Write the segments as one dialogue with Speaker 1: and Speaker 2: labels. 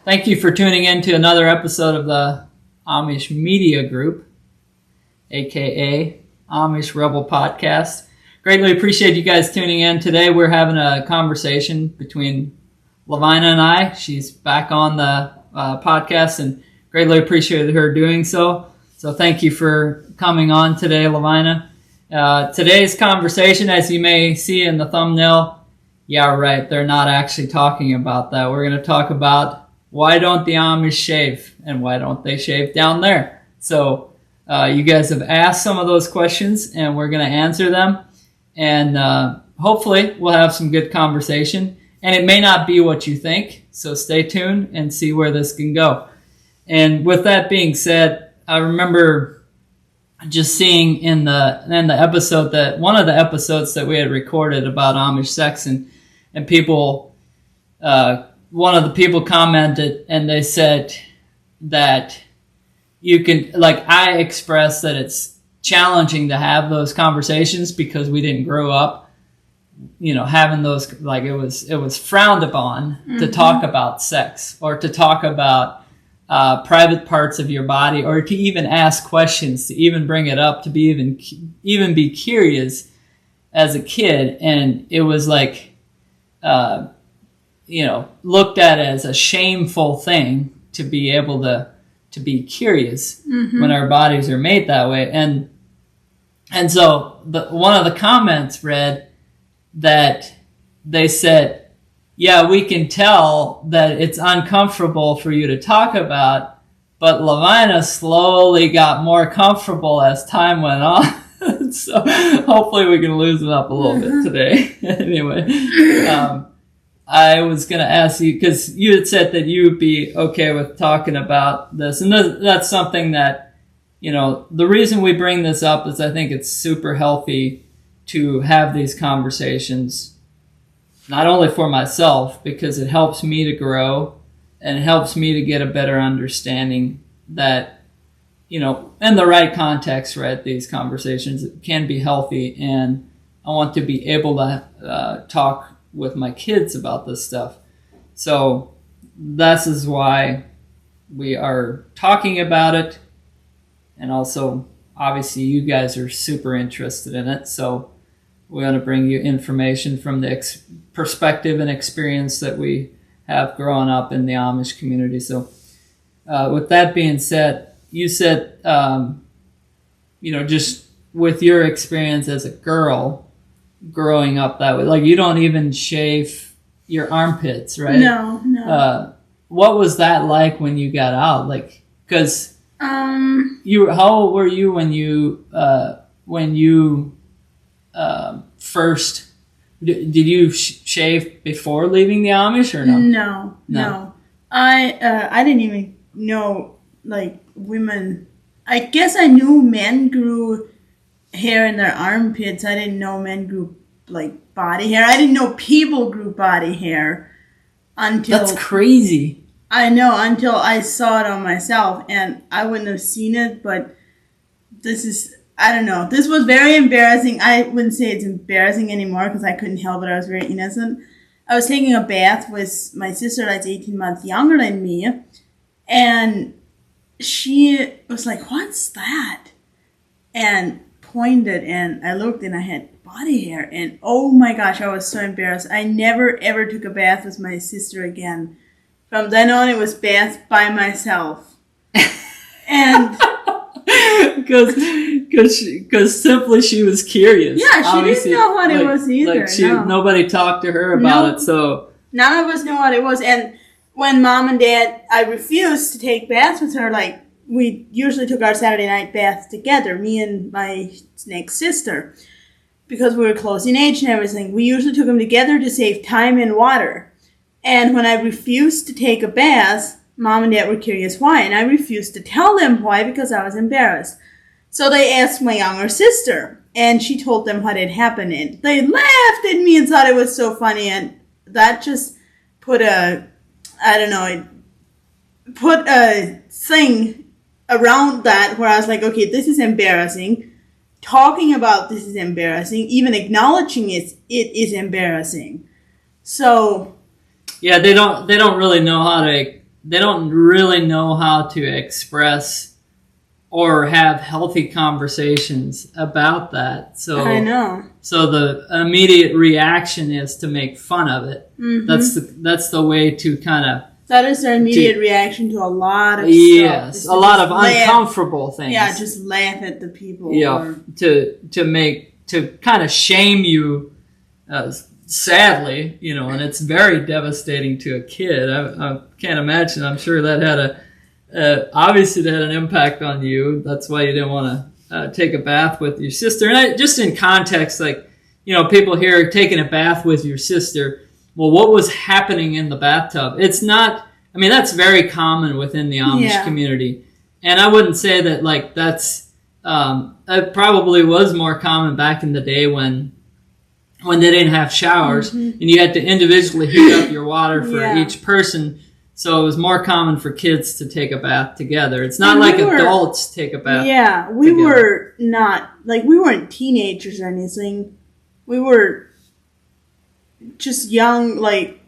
Speaker 1: Thank you for tuning in to another episode of the Amish Media Group, aka Amish Rebel Podcast. Greatly appreciate you guys tuning in. Today we're having a conversation between Lovina and I. She's back on the podcast and greatly appreciated her doing so. So thank you for coming on today, Lovina. Today's conversation, as you may see in the thumbnail, yeah, right, they're not actually talking about that. We're going to talk about why don't the Amish shave and why don't they shave down there. So you guys have asked some of those questions and we're going to answer them. And hopefully we'll have some good conversation. And it may not be what you think, so stay tuned and see where this can go. And with that being said, I remember just seeing in the episode that one of the episodes that we had recorded about Amish sex and people, one of the people commented and they said that you can, like, I expressed that it's challenging to have those conversations because we didn't grow up, having those, like, it was frowned upon to talk about sex or to talk about private parts of your body, or to even ask questions, to even bring it up, to be even be curious as a kid. And it was like, looked at as a shameful thing to be able to be curious when our bodies are made that way. And so one of the comments read that they said, yeah, we can tell that it's uncomfortable for you to talk about, but Lovina slowly got more comfortable as time went on. So hopefully we can loosen up a little bit today. Anyway, I was going to ask you, because you had said that you would be okay with talking about this. And that's something that, the reason we bring this up is I think it's super healthy to have these conversations. Not only for myself, because it helps me to grow and it helps me to get a better understanding that, in the right context, right, these conversations can be healthy. And I want to be able to talk with my kids about this stuff. So this is why we are talking about it. And also, obviously, you guys are super interested in it. So we want to bring you information from the perspective and experience that we have growing up in the Amish community. So with that being said, you said, just with your experience as a girl growing up that way, like you don't even shave your armpits, right?
Speaker 2: No.
Speaker 1: What was that like when you got out? Like, because how old were you when you first, did you shave before leaving the Amish or no?
Speaker 2: No. I didn't even know, like, women. I guess I knew men grew hair in their armpits. I didn't know men grew, like, body hair. I didn't know people grew body hair until...
Speaker 1: That's crazy.
Speaker 2: I know, until I saw it on myself, and I wouldn't have seen it, but this is... I don't know. This was very embarrassing. I wouldn't say it's embarrassing anymore because I couldn't help it. I was very innocent. I was taking a bath with my sister that's 18 months younger than me. And she was like, "What's that?" And pointed, and I looked and I had body hair. And oh my gosh, I was so embarrassed. I never ever took a bath with my sister again. From then on, it was bath by myself. And...
Speaker 1: Because simply she was curious.
Speaker 2: Yeah, she didn't know what it was either.
Speaker 1: Nobody talked to her about it, so...
Speaker 2: None of us knew what it was, and when Mom and Dad, I refused to take baths with her, like, we usually took our Saturday night baths together, me and my next sister, because we were close in age and everything. We usually took them together to save time and water. And when I refused to take a bath, Mom and Dad were curious why, and I refused to tell them why because I was embarrassed. So they asked my younger sister, and she told them what had happened, and they laughed at me and thought it was so funny, and that just put a thing around that where I was like, okay, this is embarrassing. Talking about this is embarrassing. Even acknowledging it is embarrassing. So...
Speaker 1: Yeah, they don't really know how to they don't really know how to express or have healthy conversations about that. So
Speaker 2: I know.
Speaker 1: So the immediate reaction is to make fun of it.
Speaker 2: Mm-hmm.
Speaker 1: That's the way to kind of.
Speaker 2: That is their immediate reaction to a lot of
Speaker 1: yes,
Speaker 2: stuff.
Speaker 1: a lot of uncomfortable things.
Speaker 2: Yeah, just laugh at the people.
Speaker 1: Yeah, to kind of shame you, sadly, you know, and it's very devastating to a kid. I can't imagine. I'm sure that had obviously that had an impact on you. That's why you didn't want to take a bath with your sister. And just in context, like, you know, people here taking a bath with your sister. Well, what was happening in the bathtub? It's not, I mean, that's very common within the Amish community. And I wouldn't say that, like, that's, it probably was more common back in the day when they didn't have showers and you had to individually heat up your water for each person. So it was more common for kids to take a bath together. It's not like adults take a bath.
Speaker 2: Yeah, we were not, like, we weren't teenagers or anything. We were just young, like,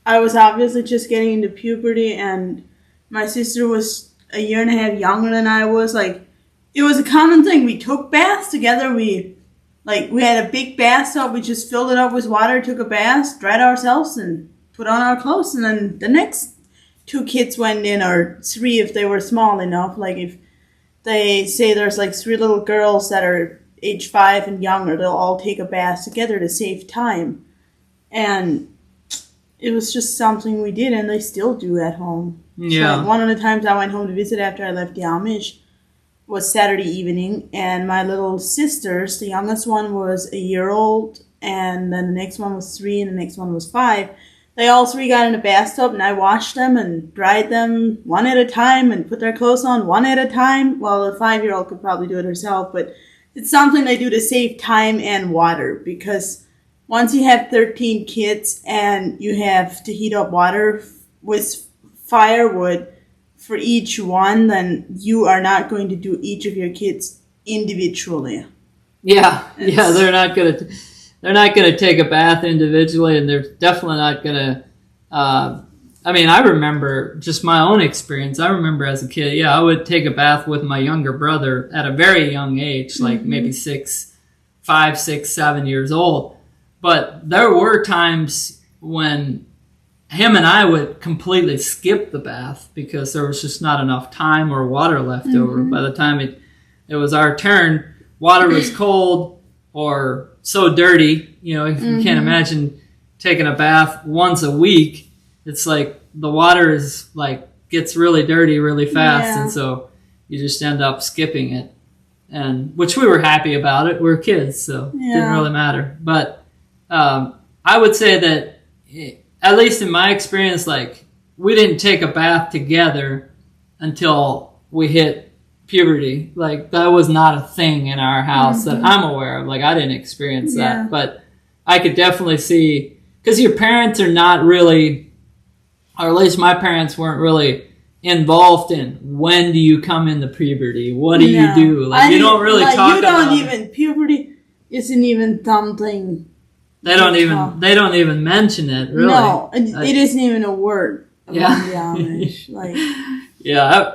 Speaker 2: I was obviously just getting into puberty, and my sister was a year and a half younger than I was. Like, it was a common thing. We took baths together. We had a big bathtub. We just filled it up with water, took a bath, dried ourselves, and put on our clothes. And then the next 2 kids went in, or 3 if they were small enough. Like, if they say there's like 3 little girls that are age 5 and younger, they'll all take a bath together to save time. And it was just something we did, and they still do at home.
Speaker 1: Yeah.
Speaker 2: So, like, one of the times I went home to visit after I left the Amish was Saturday evening, and my little sisters, the youngest one was a year old, and then the next one was 3, and the next one was 5. They all 3 got in a bathtub, and I washed them and dried them one at a time and put their clothes on one at a time. Well, the 5-year-old could probably do it herself, but it's something they do to save time and water, because once you have 13 kids and you have to heat up water with firewood for each one, then you are not going to do each of your kids individually.
Speaker 1: Yeah, they're not gonna take a bath individually, and they're definitely not gonna. I mean, I remember just my own experience. I remember as a kid, I would take a bath with my younger brother at a very young age, like maybe 5, 6, 7 years old. But there were times when him and I would completely skip the bath because there was just not enough time or water left over. By the time it was our turn, water was cold or so dirty. You know, if you can't imagine taking a bath once a week. It's like the water is like gets really dirty really fast, and so you just end up skipping it. And which we were happy about it. We were kids, so it didn't really matter. But I would say that, at least in my experience, like, we didn't take a bath together until we hit puberty. Like, that was not a thing in our house that I'm aware of. Like, I didn't experience that, but I could definitely see, because your parents are not really, or at least my parents weren't really involved in when do you come into puberty, what do you do, like, you don't really talk about it.
Speaker 2: Puberty isn't even something
Speaker 1: they don't even mention it, really.
Speaker 2: No, it isn't even a word among the Amish. Like,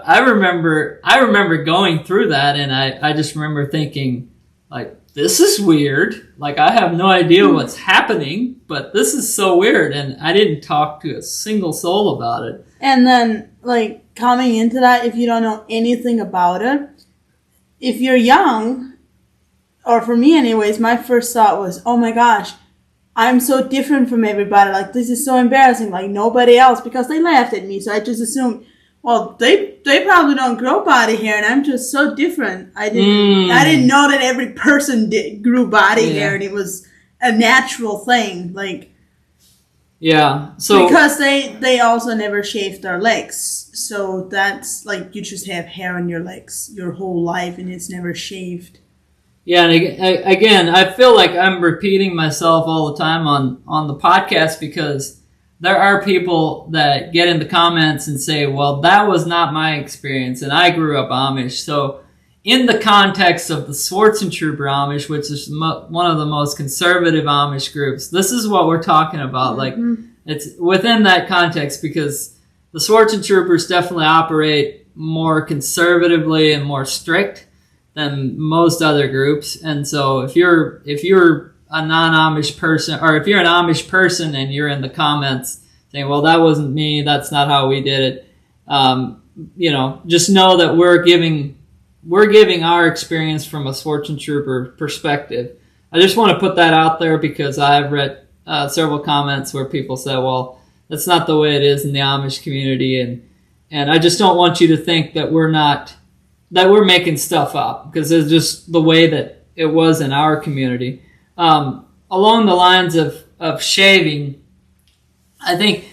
Speaker 1: I remember going through that, and I just remember thinking, like, this is weird. Like, I have no idea what's happening, but this is so weird. And I didn't talk to a single soul about it.
Speaker 2: And then, like, coming into that, if you don't know anything about it, if you're young, or for me anyways, my first thought was, oh my gosh, I'm so different from everybody. Like, this is so embarrassing. Like, nobody else, because they laughed at me. So I just assumed, well, they probably don't grow body hair, and I'm just so different. I didn't know that every person grew body hair, and it was a natural thing. Like,
Speaker 1: so
Speaker 2: because they also never shaved their legs, so that's like you just have hair on your legs your whole life, and it's never shaved.
Speaker 1: Yeah, and again, I feel like I'm repeating myself all the time on the podcast, because there are people that get in the comments and say, well, that was not my experience, and I grew up Amish. So in the context of the Schwarzentrooper Amish, which is one of the most conservative Amish groups, this is what we're talking about. Like, it's within that context, because the Swartzen Troopers definitely operate more conservatively and more strict than most other groups. And so if you're a non-Amish person, or if you're an Amish person and you're in the comments saying, well, that wasn't me, that's not how we did it, just know that we're giving our experience from a Swartzen Trooper perspective. I just want to put that out there because I've read several comments where people say, well, that's not the way it is in the Amish community, and I just don't want you to think that we're making stuff up, because it's just the way that it was in our community. Along the lines of shaving, I think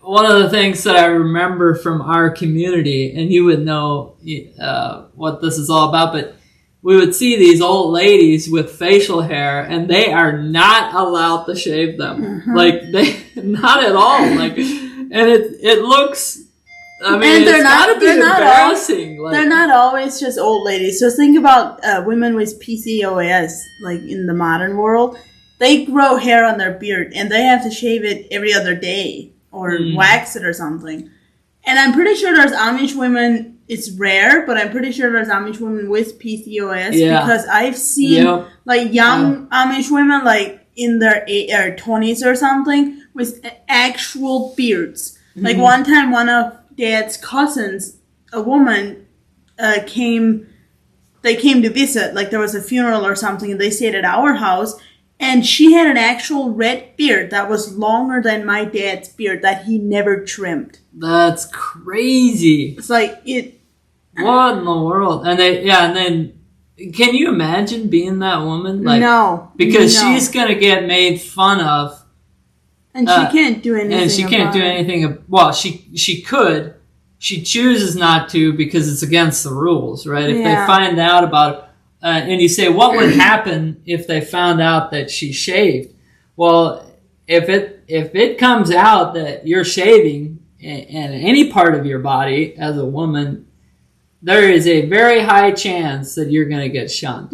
Speaker 1: one of the things that I remember from our community, and you would know what this is all about, but we would see these old ladies with facial hair, and they are not allowed to shave them. Mm-hmm. Like, they, not at all. Like, and it looks, I mean, it's gotta be embarrassing.
Speaker 2: They're not always just old ladies. Just think about women with PCOS, like in the modern world. They grow hair on their beard, and they have to shave it every other day or wax it or something. And I'm pretty sure there's Amish women. It's rare, but I'm pretty sure there's Amish women with PCOS because I've seen like young Amish women like in their 20s or something with actual beards. Mm-hmm. Like one time, one of Dad's cousins, a woman, came to visit. Like there was a funeral or something, and they stayed at our house. And she had an actual red beard that was longer than my dad's beard that he never trimmed.
Speaker 1: That's crazy.
Speaker 2: It's like it.
Speaker 1: What in the world? And then can you imagine being that woman? Like,
Speaker 2: no.
Speaker 1: Because she's going to get made fun of.
Speaker 2: And she can't do anything.
Speaker 1: And she can't do anything. Well, she could. She chooses not to because it's against the rules, right? If they find out about it. And you say, what would happen if they found out that she shaved? Well, if it comes out that you're shaving in any part of your body as a woman, there is a very high chance that you're going to get shunned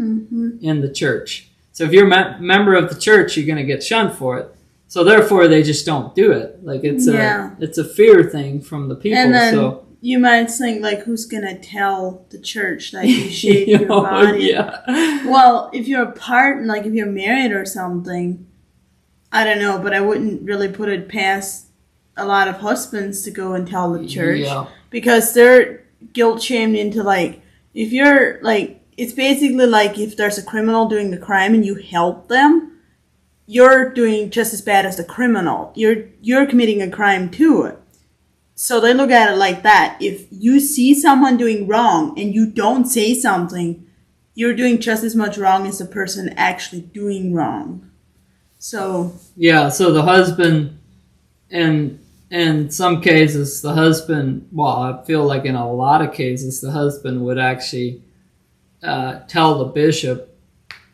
Speaker 1: in the church. So if you're a member of the church, you're going to get shunned for it. So therefore, they just don't do it. Like it's a fear thing from the people.
Speaker 2: And then you might think, like, who's going to tell the church that you shave your body? Yeah. Well, if you're if you're married or something, I don't know, but I wouldn't really put it past a lot of husbands to go and tell the church because they're guilt shamed into if you're it's basically like if there's a criminal doing a crime and you help them, you're doing just as bad as the criminal. You're committing a crime too. So they look at it like that. If you see someone doing wrong and you don't say something, you're doing just as much wrong as the person actually doing wrong. So
Speaker 1: so the husband, and in some cases, the husband, I feel like in a lot of cases, the husband would actually tell the bishop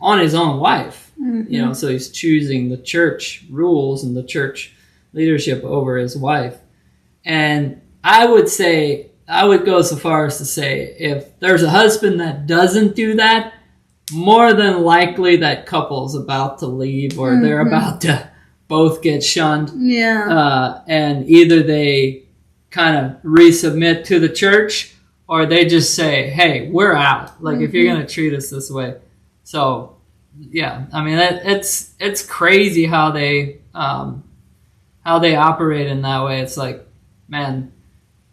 Speaker 1: on his own wife. Mm-hmm. So he's choosing the church rules and the church leadership over his wife. And I would go so far as to say, if there's a husband that doesn't do that, more than likely that couple's about to leave or they're about to both get shunned. Yeah. And either they kind of resubmit to the church or they just say, hey, we're out. Like, if you're going to treat us this way. So, yeah, I mean, it's crazy how they operate in that way. It's like, man,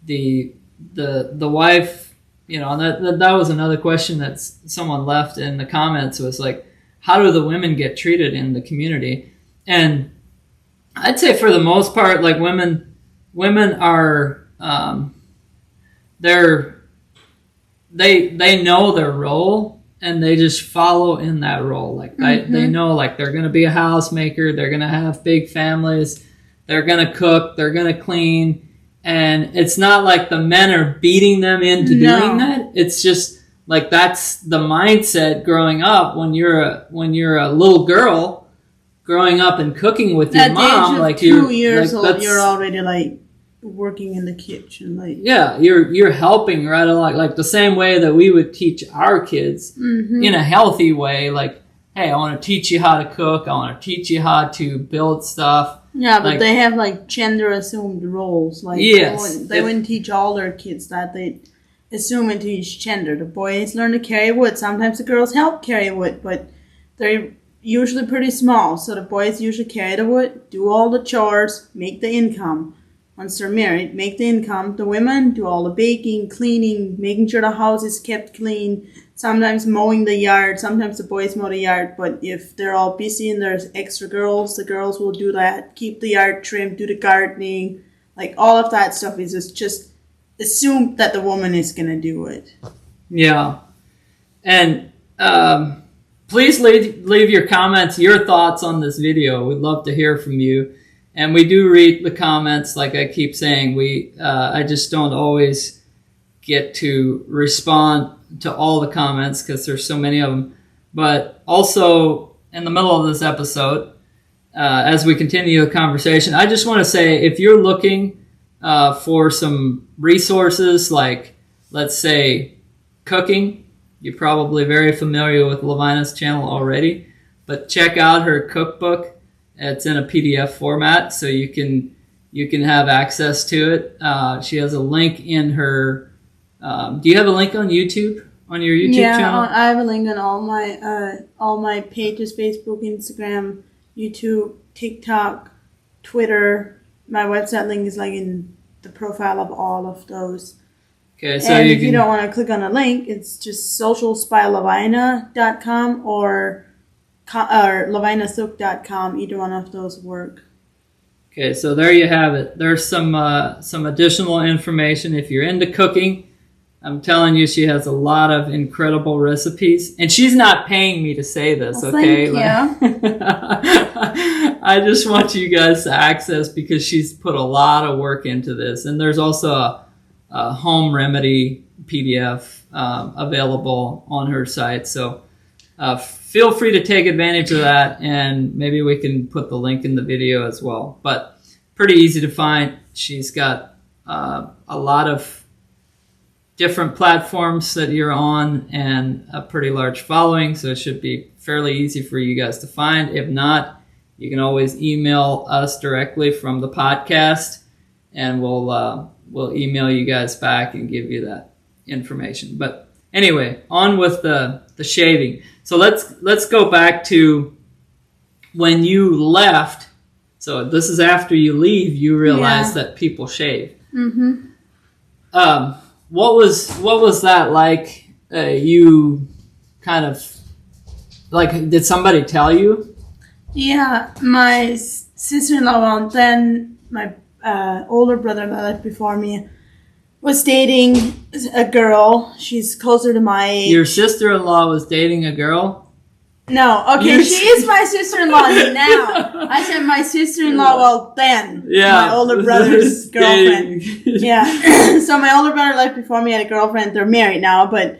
Speaker 1: the wife, and that was another question that someone left in the comments was like, how do the women get treated in the community? And I'd say for the most part, like women are, they know their role and they just follow in that role. Like they know like they're going to be a housemaker. They're going to have big families. They're going to cook. They're going to clean. And it's not like the men are beating them into doing that. It's just like that's the mindset growing up when you're a little girl growing up and cooking with your mom. Like
Speaker 2: 2 years old, you're already like working in the kitchen. Like
Speaker 1: you're helping right along, like the same way that we would teach our kids in a healthy way. Like, hey, I want to teach you how to cook. I want to teach you how to build stuff.
Speaker 2: Yeah, but they have like gender assumed roles. Like they wouldn't teach all their kids that. They assume into each gender. The boys learn to carry wood. Sometimes the girls help carry wood, but they're usually pretty small. So the boys usually carry the wood, do all the chores, make the income. Once they're married, make the income. The women do all the baking, cleaning, making sure the house is kept clean. Sometimes mowing the yard. Sometimes the boys mow the yard. But if they're all busy and there's extra girls, the girls will do that. Keep the yard trimmed, do the gardening. Like all of that stuff is just assume that the woman is going to do it.
Speaker 1: Yeah. And please leave your comments, your thoughts on this video. We'd love to hear from you. And we do read the comments, like I keep saying. I just don't always get to respond to all the comments because there's so many of them. But also, in the middle of this episode, as we continue the conversation, I just want to say, if you're looking for some resources, like, let's say, cooking, you're probably very familiar with Lovina's channel already, but check out her cookbook. It's in a PDF format, so you can have access to it. She has a link in her. Do you have a link on YouTube, on your YouTube channel?
Speaker 2: Yeah, I have a link on all my pages: Facebook, Instagram, YouTube, TikTok, Twitter. My website link is like in the profile of all of those.
Speaker 1: Okay, so
Speaker 2: and if you don't want to click on a link, it's just socialspylovina.com or lovinasuk.com. Either one of those work.
Speaker 1: Okay, so there you have it. There's some additional information if you're into cooking. I'm telling you, she has a lot of incredible recipes, and she's not paying me to say this.
Speaker 2: Well,
Speaker 1: okay,
Speaker 2: thank you.
Speaker 1: I just want you guys to access because she's put a lot of work into this, and there's also a home remedy PDF available on her site. So feel free to take advantage of that, and maybe we can put the link in the video as well. But pretty easy to find. She's got a lot of different platforms that you're on and a pretty large following, so it should be fairly easy for you guys to find. If not, you can always email us directly from the podcast, and we'll email you guys back and give you that information. But anyway, on with the shaving. So let's go back to when you left. So this is after you leave, you realize that people shave.
Speaker 2: Mm-hmm.
Speaker 1: What was that like? You kind of like, did somebody tell you?
Speaker 2: Yeah, my sister-in-law, and then my older brother that lived before me, was dating a girl. She's closer to my age.
Speaker 1: Your sister-in-law was dating a girl?
Speaker 2: No, okay, she is my sister-in-law now. I said my sister-in-law, well, then.
Speaker 1: Yeah.
Speaker 2: My older brother's girlfriend. Yeah. So my older brother left before me, had a girlfriend. They're married now, but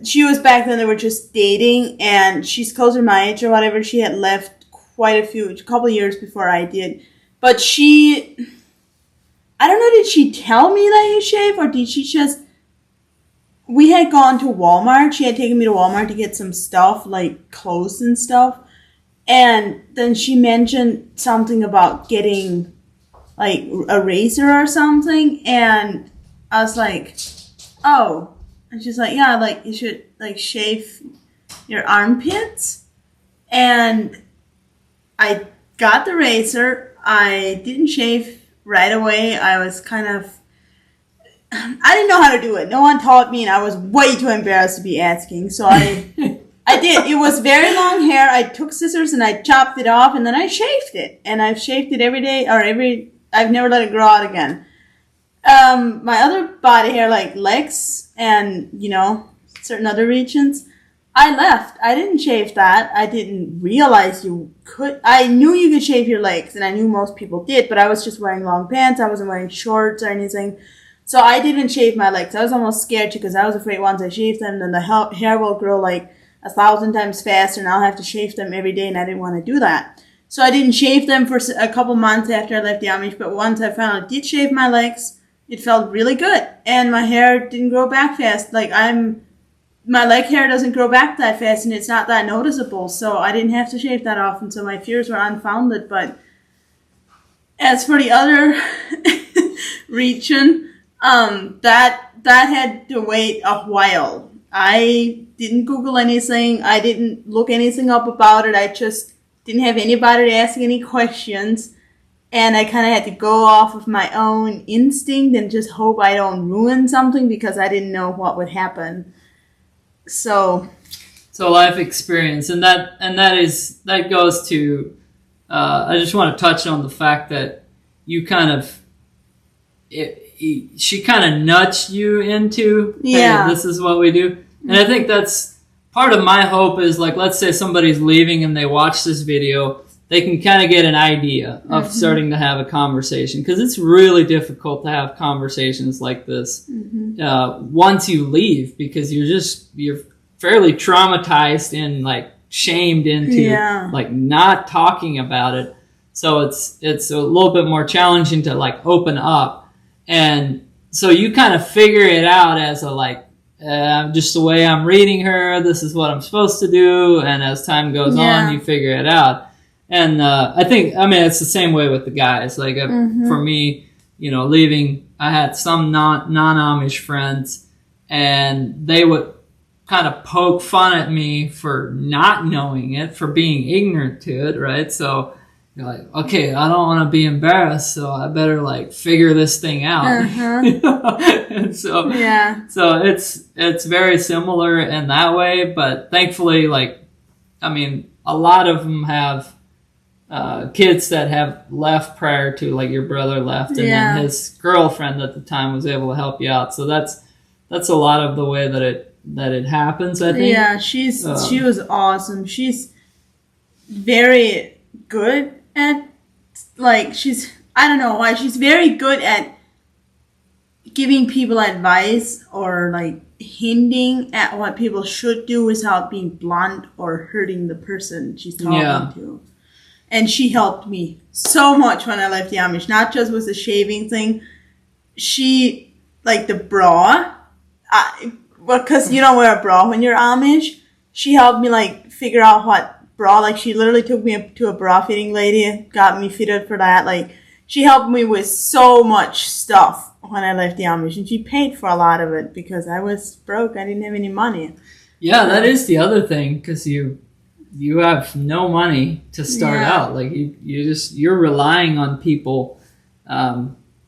Speaker 2: she was back then, they were just dating, and she's closer to my age or whatever. She had left a couple of years before I did. But I don't know, did she tell me that you shave, or did she just... We had gone to Walmart. She had taken me to Walmart to get some stuff, like clothes and stuff. And then she mentioned something about getting, like, a razor or something. And I was like, oh. And she's like, yeah, like, you should, like, shave your armpits. And I got the razor. I didn't shave right away. I was kind of... I didn't know how to do it. No one taught me, and I was way too embarrassed to be asking. So I did. It was very long hair. I took scissors and I chopped it off, and then I shaved it. And I've shaved it every day, I've never let it grow out again. My other body hair, like legs and, certain other regions, I left. I didn't shave that. I didn't realize you could. I knew you could shave your legs, and I knew most people did, but I was just wearing long pants. I wasn't wearing shorts or anything. So I didn't shave my legs. I was almost scared because I was afraid once I shaved them, then the hair will grow like 1,000 times faster, and I'll have to shave them every day, and I didn't want to do that. So I didn't shave them for a couple months after I left the Amish, but once I finally did shave my legs, it felt really good, and my hair didn't grow back fast. Like, I'm my leg hair doesn't grow back that fast, and it's not that noticeable, so I didn't have to shave that often, so my fears were unfounded. But as for the other region, that had to wait a while. I didn't Google anything. I didn't look anything up about it. I just didn't have anybody to ask any questions. And I kind of had to go off of my own instinct and just hope I don't ruin something because I didn't know what would happen. So
Speaker 1: life experience, and that goes to. I just want to touch on the fact that you kind of. She kind of nudged you into, hey, this is what we do. And I think that's part of my hope is, like, let's say somebody's leaving and they watch this video, they can kind of get an idea of starting to have a conversation. Because it's really difficult to have conversations like this once you leave, because you're fairly traumatized and, like, shamed into, like, not talking about it. So it's a little bit more challenging to, like, open up. And so you kind of figure it out as a, like, just the way I'm reading her, this is what I'm supposed to do. And as time goes on, you figure it out. And I mean, it's the same way with the guys. Like, for me, leaving, I had some non-Amish friends, and they would kind of poke fun at me for not knowing it, for being ignorant to it, right? So you're like, okay, I don't want to be embarrassed, so I better, like, figure this thing out. And so it's very similar in that way, but thankfully, like, I mean, a lot of them have kids that have left prior to, like, your brother left, and then his girlfriend at the time was able to help you out. So that's a lot of the way that it happens, I think.
Speaker 2: Yeah, she was awesome. She's very good at, like, I don't know why, she's very good at giving people advice or, like, hinting at what people should do without being blunt or hurting the person she's talking to. And she helped me so much when I left the Amish, not just with the shaving thing. She, like, the bra, because you don't wear a bra when you're Amish. She helped me, like, figure out what bra, like, she literally took me to a bra fitting lady, got me fitted for that. Like, she helped me with so much stuff when I left the Amish, and she paid for a lot of it because I was broke. I didn't have any money.
Speaker 1: Yeah, that is the other thing, because you have no money to start out. Like, you're relying on people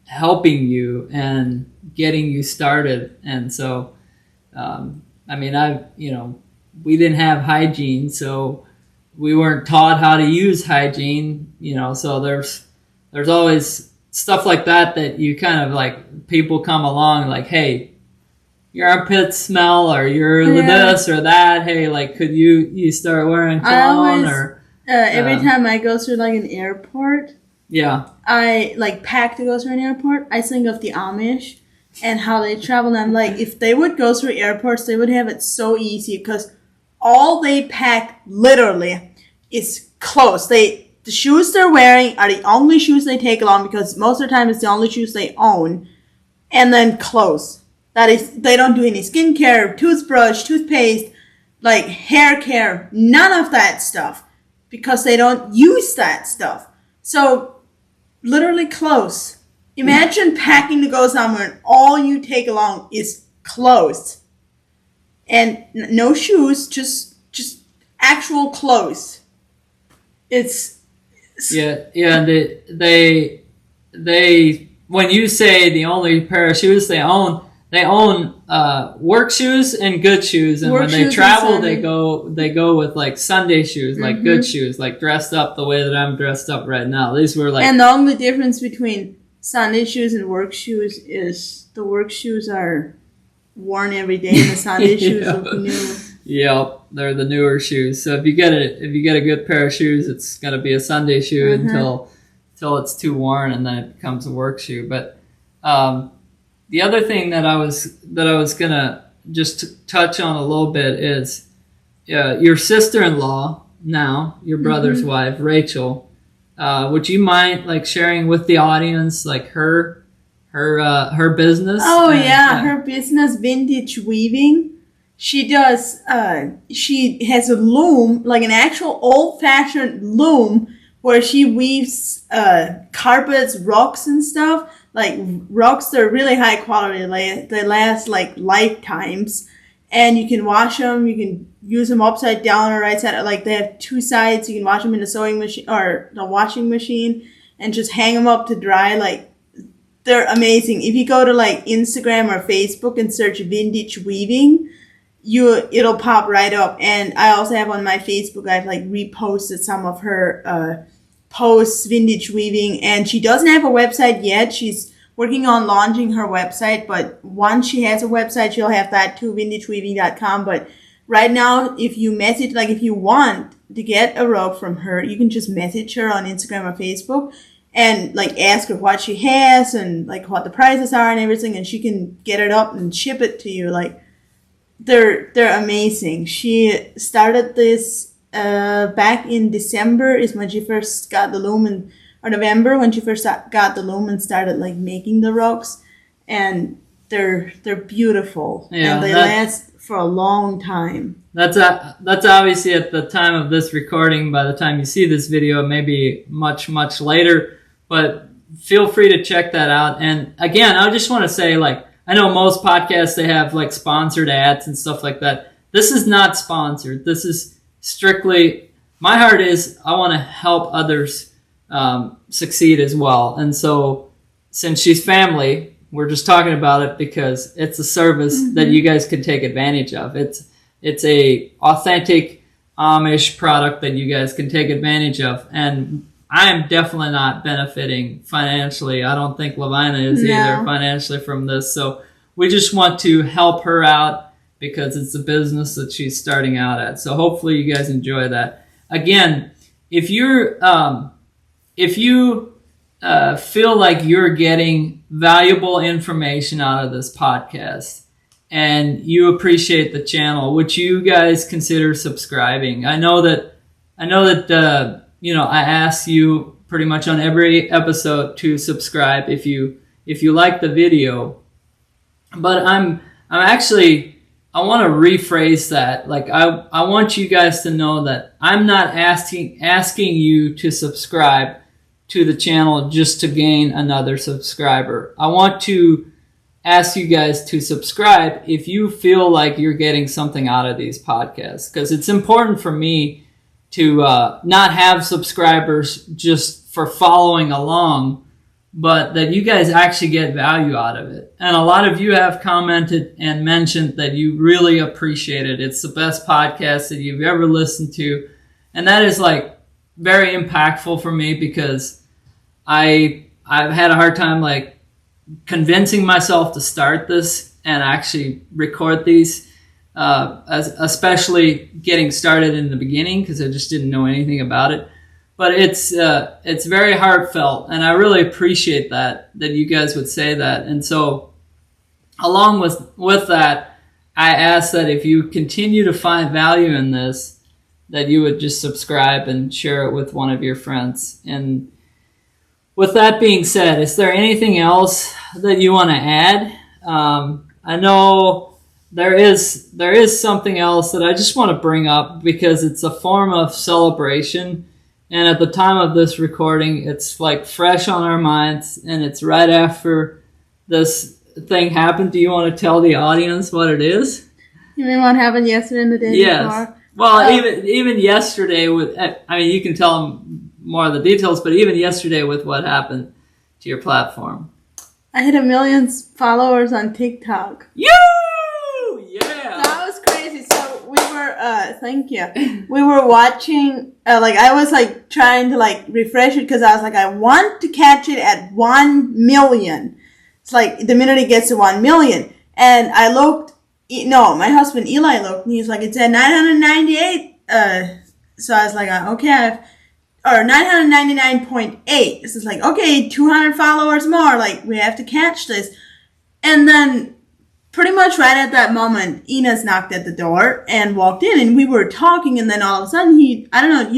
Speaker 1: helping you and getting you started. And so, I mean, we didn't have hygiene, so we weren't taught how to use hygiene, so there's always stuff like that you kind of, like, people come along like, hey, your armpits smell, or you're this or that. Hey, like, could you start wearing cologne? Or
Speaker 2: every time I go through, like, an airport, I, like, pack to go through an airport, I think of the Amish and how they travel. And I'm like, if they would go through airports, they would have it so easy, because all they pack literally is clothes. The shoes they're wearing are the only shoes they take along, because most of the time it's the only shoes they own. And then clothes. That is, they don't do any skincare, toothbrush, toothpaste, like, hair care, none of that stuff, because they don't use that stuff. So, literally clothes. Imagine packing to go somewhere and all you take along is clothes. And no shoes, just actual clothes.
Speaker 1: They when you say the only pair of shoes they own work shoes and good shoes, and when they travel they go with, like, Sunday shoes, like good shoes, like dressed up the way that I'm dressed up right now. These were, like,
Speaker 2: and the only difference between Sunday shoes and work shoes is the work shoes are worn every day, and the Sunday shoes look new.
Speaker 1: Yep, they're the newer shoes. So if you get a good pair of shoes, it's gonna be a Sunday shoe until it's too worn, and then it becomes a work shoe. But the other thing that I was gonna just touch on a little bit is your sister-in-law, now your brother's wife, Rachel. Would you mind, like, sharing with the audience, like, her business?
Speaker 2: Oh, her business, Vintage Weaving. she does, she has a loom, like an actual old-fashioned loom, where she weaves carpets, rugs, and stuff. Like, rugs, they're really high quality. They last, like, lifetimes. And you can wash them. You can use them upside down or right side. Like, they have two sides. You can wash them in the sewing machine or the washing machine and just hang them up to dry. Like, they're amazing. If you go to, like, Instagram or Facebook and search vintage weaving, it'll pop right up. And I also have on my Facebook, I've, like, reposted some of her posts, vintage weaving, and she doesn't have a website yet. She's working on launching her website, but once she has a website, she'll have that too, vintageweaving.com. But right now, if you message, like if you want to get a robe from her, you can just message her on Instagram or Facebook and like ask her what she has and like what the prices are and everything, and she can get it up and ship it to you. Like, they're amazing. She started this back in December is when she first got the loom, or November when she first got the loom and started like making the rugs, and they're beautiful, and they last for a long time. That's
Speaker 1: obviously at the time of this recording. By the time you see this video, it may be much later, but feel free to check that out. And again, I just want to say, like, I know most podcasts, they have like sponsored ads and stuff like that. This is not sponsored. This is strictly, my heart is, I want to help others succeed as well. And so since she's family, we're just talking about it because it's a service that you guys can take advantage of. It's a authentic Amish product that you guys can take advantage of. And I am definitely not benefiting financially. I don't think Lovina is either financially from this. So we just want to help her out because it's a business that she's starting out at. So hopefully you guys enjoy that. Again, if you feel like you're getting valuable information out of this podcast and you appreciate the channel, would you guys consider subscribing? I know that I ask you pretty much on every episode to subscribe if you like the video, but I want to rephrase that. Like, I want you guys to know that I'm not asking you to subscribe to the channel just to gain another subscriber. I want to ask you guys to subscribe if you feel like you're getting something out of these podcasts, because it's important for me to not have subscribers just for following along, but that you guys actually get value out of it. And a lot of you have commented and mentioned that you really appreciate it. It's the best podcast that you've ever listened to. And that is like very impactful for me because I've had a hard time like convincing myself to start this and actually record these, especially getting started in the beginning because I just didn't know anything about it. But it's very heartfelt, and I really appreciate that you guys would say that. And so along with that, I ask that if you continue to find value in this, that you would just subscribe and share it with one of your friends. And with that being said, is there anything else that you want to add? I know there is something else that I just want to bring up because it's a form of celebration. And at the time of this recording, it's like fresh on our minds, and it's right after this thing happened. Do you want to tell the audience what it is?
Speaker 2: You mean what happened yesterday and the day before?
Speaker 1: Well, even yesterday you can tell them more of the details, but even yesterday with what happened to your platform.
Speaker 2: I had 1 million followers on TikTok.
Speaker 1: Yeah!
Speaker 2: That was crazy. So we were, thank you. We were watching, I was like trying to like refresh it because I was like, I want to catch it at 1 million. It's like the minute it gets to 1 million. And I looked, my husband Eli looked and he was like, it's at 998. So I was like, okay, or 999.8. This is like, okay, 200 followers more. Like, we have to catch this. And then pretty much right at that moment, Enos knocked at the door and walked in, and we were talking, and then all of a sudden you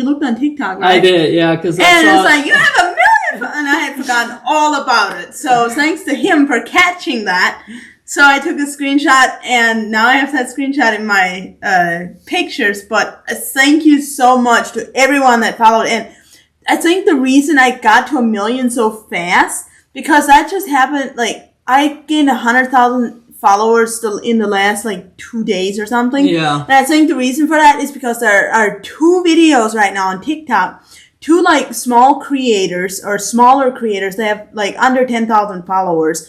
Speaker 2: looked on TikTok, right?
Speaker 1: I did, yeah, because
Speaker 2: it's like, you have 1 million, and I had forgotten all about it. So thanks to him for catching that. So I took a screenshot, and now I have that screenshot in my pictures. But thank you so much to everyone that followed. And I think the reason I got to 1 million so fast, because that just happened, like, I gained 100,000 followers in the last, like, 2 days or something.
Speaker 1: Yeah.
Speaker 2: And I think the reason for that is because there are 2 videos right now on TikTok, 2, like, small creators or smaller creators. They have, like, under 10,000 followers.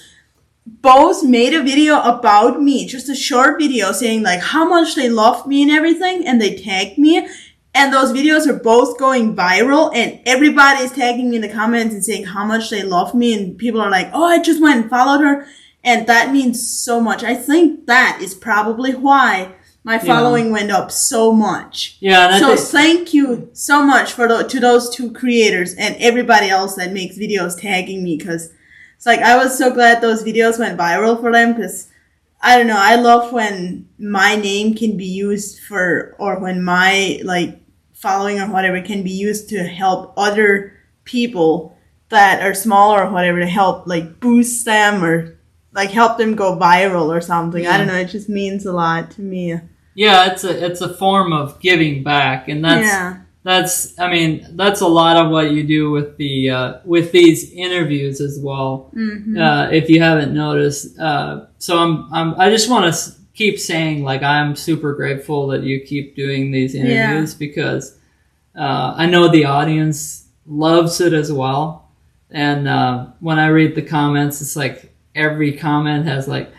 Speaker 2: Both made a video about me, just a short video saying, like, how much they loved me and everything, and they tagged me. And those videos are both going viral, and everybody is tagging me in the comments and saying how much they love me, and people are like, oh, I just went and followed her. And that means so much. I think that is probably why my following went up so much.
Speaker 1: Yeah.
Speaker 2: So thank you so much to those 2 creators and everybody else that makes videos tagging me, because it's like, I was so glad those videos went viral for them, because I don't know, I love when my name can be used or when my, like, following or whatever can be used to help other people that are smaller or whatever, to help, like, boost them or, like, help them go viral or something. Yeah. I don't know, it just means a lot to me.
Speaker 1: Yeah, it's a form of giving back, and that's a lot of what you do with the with these interviews as well. Mm-hmm. If you haven't noticed, so I just want to keep saying, like, I'm super grateful that you keep doing these interviews, because I know the audience loves it as well. And when I read the comments, it's like every comment has, like,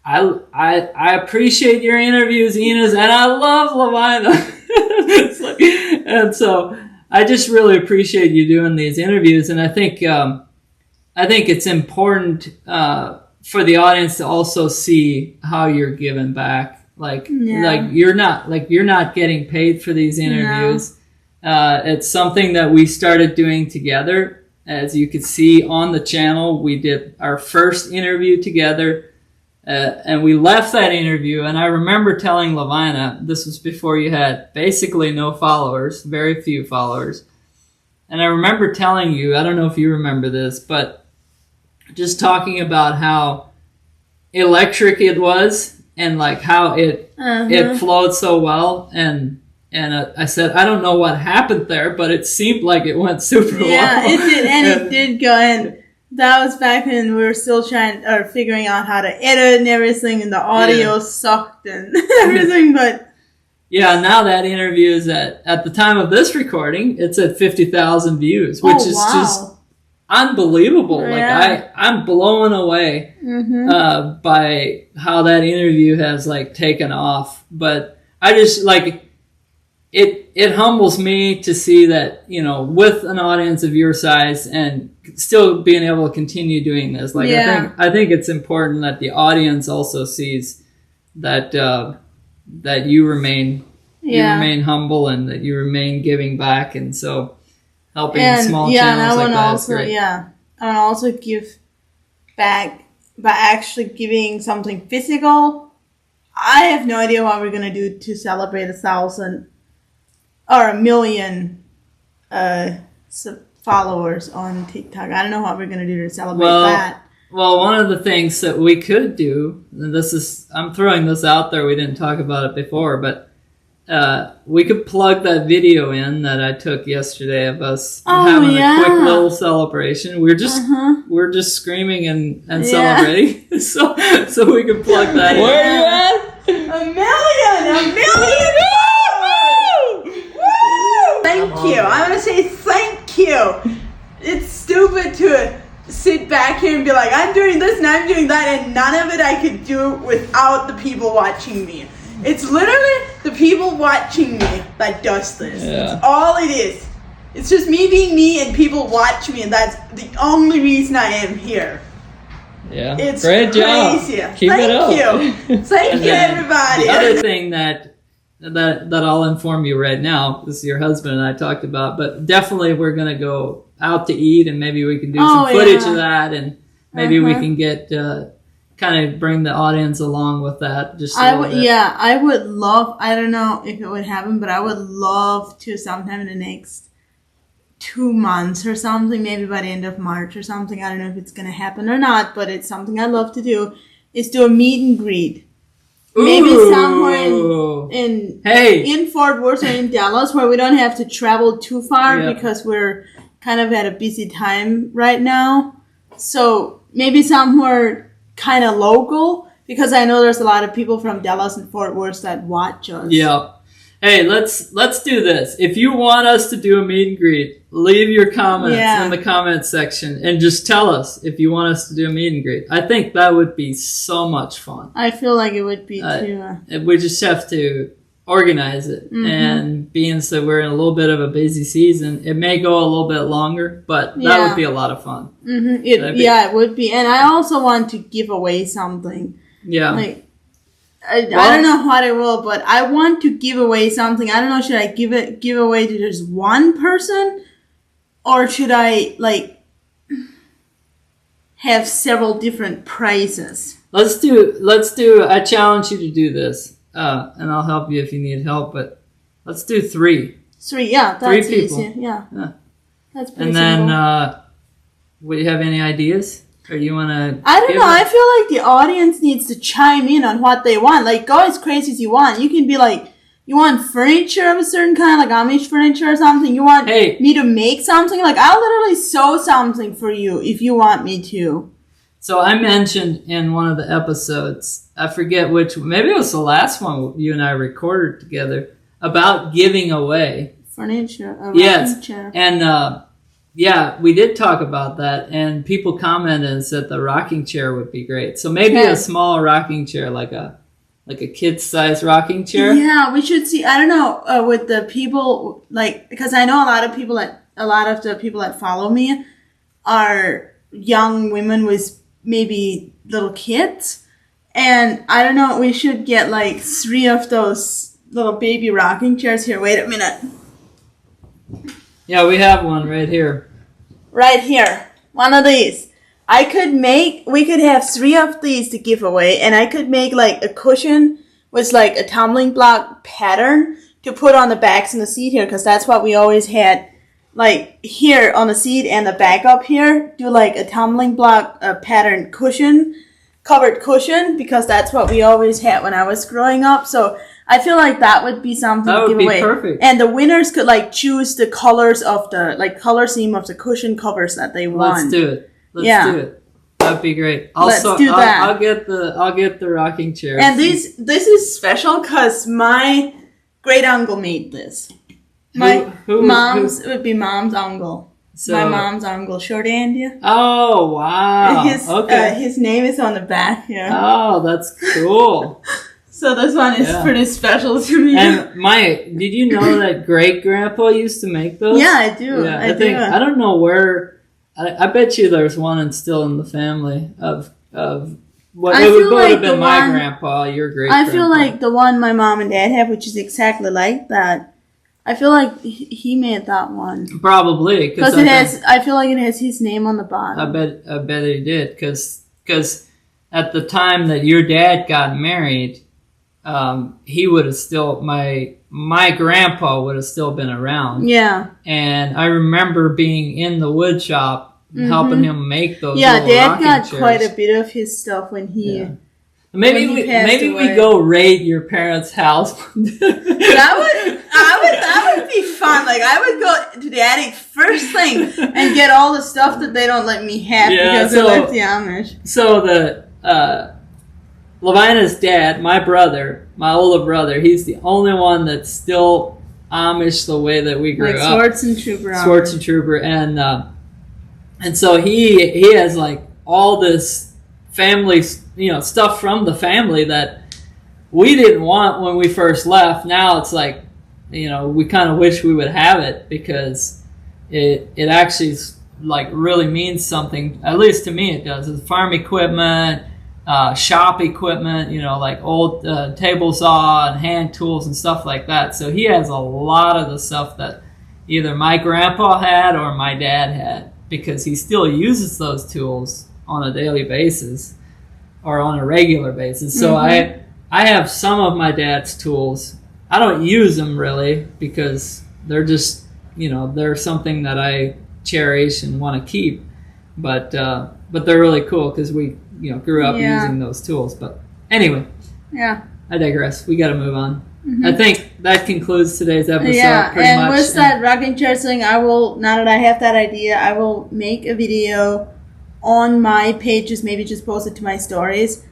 Speaker 1: I appreciate your interviews, Enos, and I love Lovina. It's like, and so I just really appreciate you doing these interviews, and I think it's important for the audience to also see how you're giving back. Like you're not getting paid for these interviews. No. It's something that we started doing together. As you could see on the channel, we did our first interview together. And we left that interview, and I remember telling Lovina, this was before you had basically no followers, very few followers. And I remember telling you, I don't know if you remember this, but just talking about how electric it was, and like how it flowed so well. And I said, I don't know what happened there, but it seemed like it went super well.
Speaker 2: Yeah, it did, and it did go in. That was back when we were still figuring out how to edit and everything, and the audio sucked and everything, but...
Speaker 1: Yeah, now that interview is at the time of this recording, it's at 50,000 views, which is just unbelievable. Yeah. Like, I'm blown away by how that interview has, like, taken off. But I just, like... It humbles me to see that, you know, with an audience of your size and still being able to continue doing this. Like, I think it's important that the audience also sees that that you remain humble, and that you remain giving back, and so helping small channels like that is great.
Speaker 2: Yeah, I want to also give back by actually giving something physical. I have no idea what we're gonna do to celebrate 1,000. Or 1 million followers on TikTok. I don't know what we're going to do to celebrate that.
Speaker 1: Well, one of the things that we could do, and I'm throwing this out there, we didn't talk about it before, but we could plug that video in that I took yesterday of us having a quick little celebration. We're just screaming and celebrating. so we could plug that in.
Speaker 2: Where are you at? 1 million! Thank you. I want to say thank you. It's stupid to sit back here and be like, I'm doing this and I'm doing that, and none of it I could do without the people watching me. It's literally the people watching me that does this. Yeah. That's all it is. It's just me being me and people watch me, and that's the only reason I am here.
Speaker 1: Yeah.
Speaker 2: It's
Speaker 1: great
Speaker 2: crazy.
Speaker 1: Job. Keep it up.
Speaker 2: Thank you. Thank you, everybody.
Speaker 1: The other thing that I'll inform you right now, this is your husband and I talked about, but definitely we're going to go out to eat, and maybe we can do some footage of that, and maybe we can get kind of bring the audience along with that. Just I
Speaker 2: would love, I don't know if it would happen, but I would love to sometime in the next 2 months or something, maybe by the end of March or something. I don't know if it's going to happen or not, but it's something I'd love to do, is do a meet and greet. Maybe somewhere in Fort Worth or in Dallas where we don't have to travel too far because we're kind of at a busy time right now. So maybe somewhere kind of local because I know there's a lot of people from Dallas and Fort Worth that watch us.
Speaker 1: Yeah. Hey, let's do this. If you want us to do a meet and greet, leave your comments in the comments section and just tell us if you want us to do a meet and greet. I think that would be so much fun.
Speaker 2: I feel like it would be too.
Speaker 1: We just have to organize it. And being that we're in a little bit of a busy season, it may go a little bit longer, but that would be a lot of fun.
Speaker 2: It would be. And I also want to give away something. Yeah. Like, I don't know what I will, but I want to give away something. I don't know, should I give away to just one person? Or should I, like, have several different prizes?
Speaker 1: Let's do, I challenge you to do this. And I'll help you if you need help, but let's do 3.
Speaker 2: 3, yeah. That's
Speaker 1: 3 people.
Speaker 2: Easy. Yeah. That's pretty
Speaker 1: simple. And then, would you have any ideas? Or you want to...
Speaker 2: I don't know. I feel like the audience needs to chime in on what they want. Like, go as crazy as you want. You can be like, you want furniture of a certain kind, like Amish furniture or something. You want me to make something? Like, I'll literally sew something for you if you want me to.
Speaker 1: So I mentioned in one of the episodes, I forget which, maybe it was the last one you and I recorded together, about giving away.
Speaker 2: Furniture.
Speaker 1: Yes. And... yeah, we did talk about that, and people commented and said the rocking chair would be great. So maybe a small rocking chair, like a kid-sized rocking chair.
Speaker 2: Yeah, we should see. I don't know with the people, like, because I know a lot of the people that follow me are young women with maybe little kids, and I don't know. We should get like 3 of those little baby rocking chairs here. Wait a minute.
Speaker 1: Yeah, we have one right here.
Speaker 2: Right here. One of these. We could have 3 of these to give away, and I could make like a cushion with like a tumbling block pattern to put on the backs in the seat here, because that's what we always had. Like here on the seat and the back up here, do like a tumbling block pattern cushion, covered cushion, because that's what we always had when I was growing up. So I feel like that would be something to give away. That would be perfect. And the winners could like choose the colors of the color scheme of the cushion covers that they want.
Speaker 1: Let's do it. Let's do it. That'd be great. Also,
Speaker 2: let's do that.
Speaker 1: I'll get the rocking chair.
Speaker 2: And this is special because my great uncle made this. It would be mom's uncle. So, my mom's uncle, Short Andy.
Speaker 1: Oh wow!
Speaker 2: His name is on the back here.
Speaker 1: Oh, that's cool.
Speaker 2: So this one is pretty special to me.
Speaker 1: And did you know that great grandpa used to make those?
Speaker 2: Yeah, I do. Yeah,
Speaker 1: I don't know where. I bet you there's one still in the family of what it would have been my grandpa, your great grandpa.
Speaker 2: I feel like the one my mom and dad have, which is exactly like that. I feel like he made that one.
Speaker 1: Probably
Speaker 2: because I feel like it has his name on the bottom.
Speaker 1: I bet he did because at the time that your dad got married. He would have still, my grandpa would have still been around. Yeah. And I remember being in the wood shop helping him make those little
Speaker 2: Dad got
Speaker 1: chairs.
Speaker 2: Quite a bit of his stuff when he
Speaker 1: Maybe we go raid your parents' house.
Speaker 2: That would be fun. Like I would go to the attic first thing and get all the stuff that they don't let me have because they're like the Amish.
Speaker 1: So Lovina's dad, my older brother, he's the only one that's still Amish the way that we grew up.
Speaker 2: Swartz and Trooper.
Speaker 1: Swartz and Trooper. And so he has like all this family, stuff from the family that we didn't want when we first left. Now it's like, we kind of wish we would have it because it actually like really means something. At least to me it does. It's farm equipment, shop equipment, like old table saw and hand tools and stuff like that. So he has a lot of the stuff that either my grandpa had or my dad had because he still uses those tools on a daily basis or on a regular basis. So I have some of my dad's tools. I don't use them really because they're just, they're something that I cherish and want to keep. But they're really cool because we grew up
Speaker 2: Yeah.
Speaker 1: using those tools. But anyway,
Speaker 2: Yeah.
Speaker 1: I digress. We got to move on. I think that concludes today's episode.
Speaker 2: Yeah,
Speaker 1: pretty
Speaker 2: and
Speaker 1: much.
Speaker 2: with that rocking chair thing, I will, now that I have that idea, I will make a video on my pages, maybe just post it to my stories,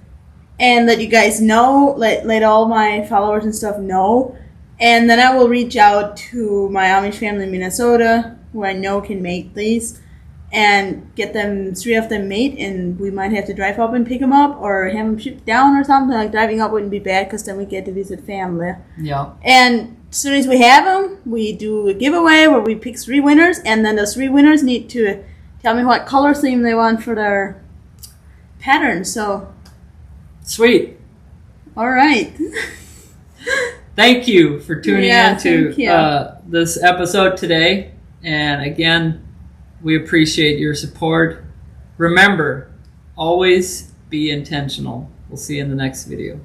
Speaker 2: and let you guys know, let all my followers and stuff know. And then I will reach out to my Amish family in Minnesota, who I know can make these, and get them, 3 of them made, and we might have to drive up and pick them up, or have them shipped down or something. Like, driving up wouldn't be bad, because then we get to visit family.
Speaker 1: Yeah.
Speaker 2: And as soon as we have them, we do a giveaway where we pick 3 winners, and then those 3 winners need to tell me what color theme they want for their pattern. So,
Speaker 1: Sweet.
Speaker 2: all right.
Speaker 1: Thank you for tuning in to
Speaker 2: thank you.
Speaker 1: This episode today. And again, we appreciate your support. Remember, always be intentional. We'll see you in the next video.